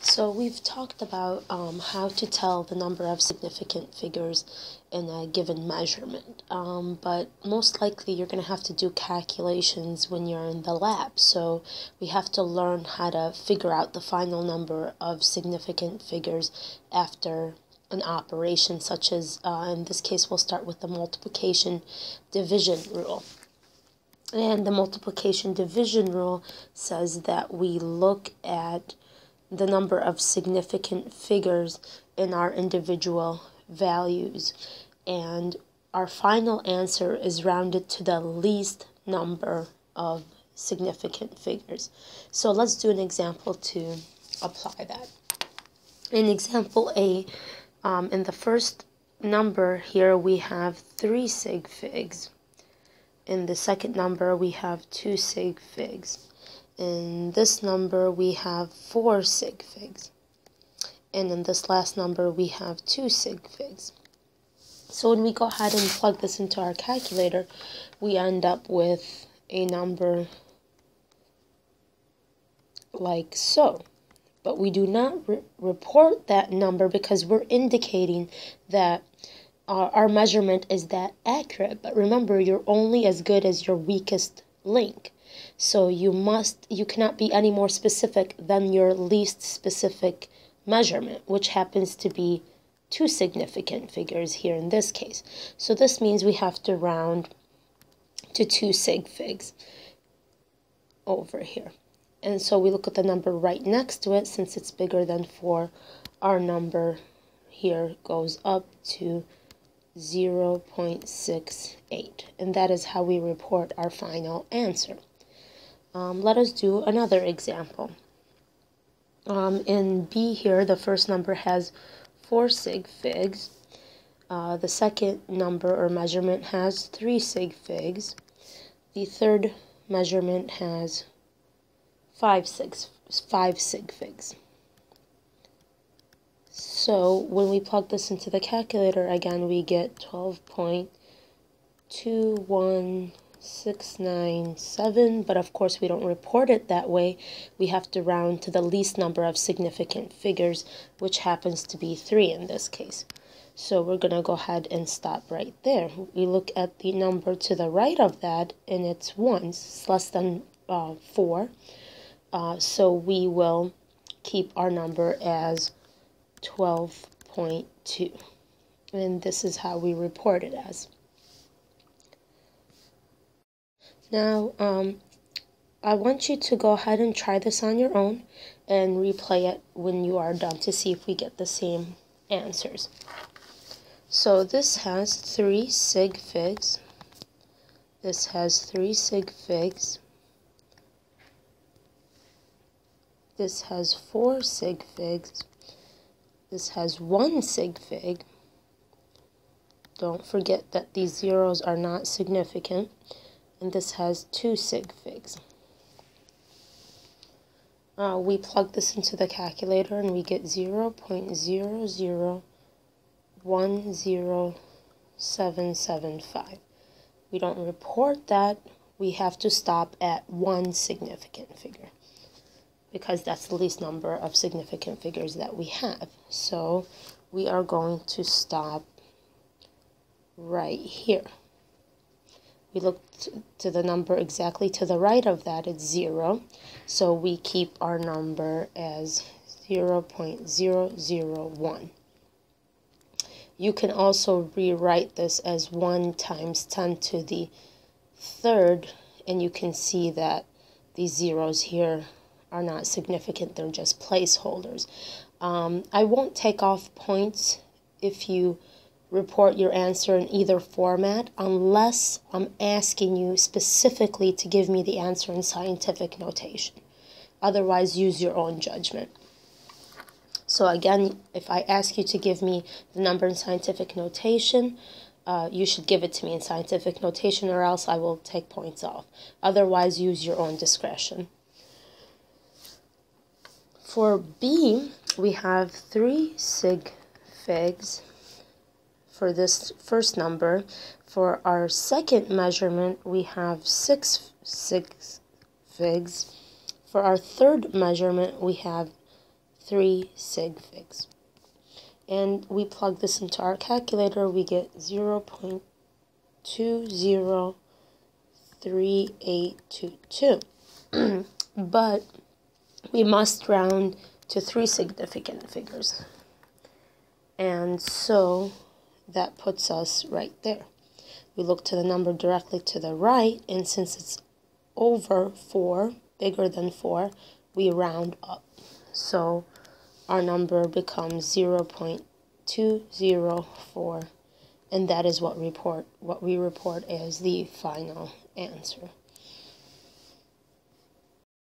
So we've talked about how to tell the number of significant figures in a given measurement, but most likely you're going to have to do calculations when you're in the lab. So we have to learn how to figure out the final number of significant figures after an operation, such as, in this case, we'll start with the multiplication division rule. And the multiplication division rule says that we look at the number of significant figures in our individual values, and our final answer is rounded to the least number of significant figures. So let's do an example to apply that. In example A, in the first number here we have 3 sig figs. In the second number we have 2 sig figs. In this number we have 4 sig figs. And in this last number we have 2 sig figs. So when we go ahead and plug this into our calculator, we end up with a number like so. But we do not report that number because we're indicating that our measurement is that accurate. But remember, you're only as good as your weakest link. So you cannot be any more specific than your least specific measurement, which happens to be 2 significant figures here in this case. So this means we have to round to 2 sig figs over here. And so we look at the number right next to it. Since it's bigger than 4, our number here goes up to 0.68. And that is how we report our final answer. Let us do another example. In B here, the first number has 4 sig figs. The second number or measurement has 3 sig figs. The third measurement has 5 sig figs. So when we plug this into the calculator, again, we get 12.21697, but of course we don't report it that way. We have to round to the least number of significant figures, which happens to be 3 in this case. So we're going to go ahead and stop right there. We look at the number to the right of that, and it's 1. It's less than 4. So we will keep our number as 12.2. And this is how we report it as. Now, I want you to go ahead and try this on your own and replay it when you are done to see if we get the same answers. So this has 3 sig figs. This has 3 sig figs. This has 4 sig figs. This has 1 sig fig. Don't forget that these zeros are not significant. And this has 2 sig figs. We plug this into the calculator and we get 0.0010775. We don't report that. We have to stop at 1 significant figure, because that's the least number of significant figures that we have. So we are going to stop right here. We look to the number exactly to the right of that, it's 0. So we keep our number as 0.001. You can also rewrite this as 1 times 10 to the third, and you can see that these zeros here are not significant, they're just placeholders. I won't take off points if you report your answer in either format, unless I'm asking you specifically to give me the answer in scientific notation. Otherwise, use your own judgment. So again, if I ask you to give me the number in scientific notation, you should give it to me in scientific notation, or else I will take points off. Otherwise, use your own discretion. For B, we have 3 sig figs for this first number. For our second measurement, we have 6 sig figs. For our third measurement, we have 3 sig figs. And we plug this into our calculator, we get 0.203822. But we must round to 3 significant figures. And so that puts us right there. We look to the number directly to the right, and since it's over 4, bigger than 4, we round up. So our number becomes 0.204, and that is what we report as the final answer.